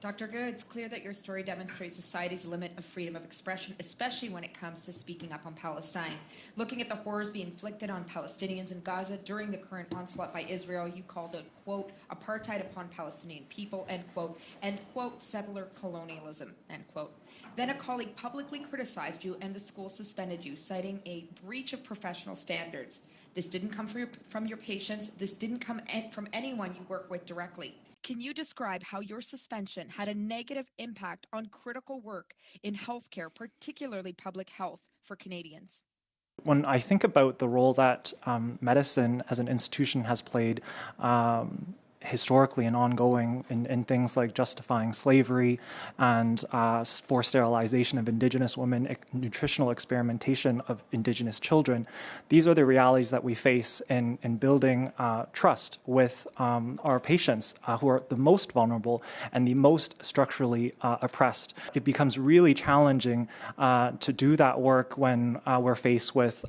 Dr. Ge, it's clear that your story demonstrates society's limit of freedom of expression, especially when it comes to speaking up on Palestine. Looking at the horrors being inflicted on Palestinians in Gaza during the current onslaught by Israel, you called it, quote, apartheid upon Palestinian people, end quote, settler colonialism, end quote. Then a colleague publicly criticized you and the school suspended you, citing a breach of professional standards. This didn't come from your patients. This didn't come from anyone you work with directly. Can you describe how your suspension had a negative impact on critical work in healthcare, particularly public health, for Canadians? When I think about the role that medicine as an institution has played historically and ongoing in things like justifying slavery and forced sterilization of Indigenous women, nutritional experimentation of Indigenous children, these are the realities that we face in building trust with our patients who are the most vulnerable and the most structurally oppressed. It becomes really challenging to do that work when we're faced with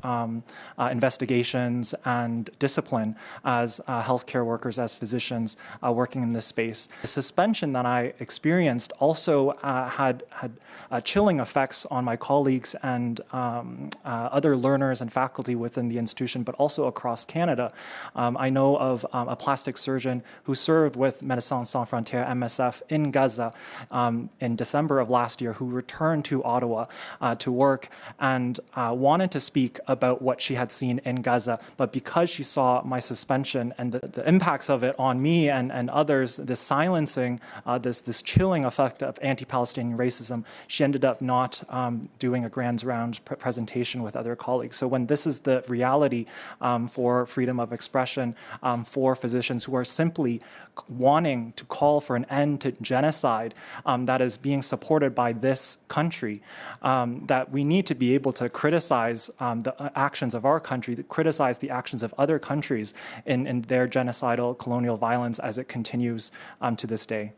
investigations and discipline as healthcare workers, as physicians, working in this space. The suspension that I experienced also had chilling effects on my colleagues and other learners and faculty within the institution, but also across Canada. I know of a plastic surgeon who served with Médecins Sans Frontières, MSF, in Gaza in December of last year, who returned to Ottawa to work and wanted to speak about what she had seen in Gaza, but because she saw my suspension and the impacts of it on me and others, this silencing, this chilling effect of anti-Palestinian racism, she ended up not doing a grand round presentation with other colleagues. So when this is the reality for freedom of expression, for physicians who are simply wanting to call for an end to genocide that is being supported by this country, that we need to be able to criticize the actions of our country, criticize the actions of other countries in their genocidal colonial violence as it continues to this day.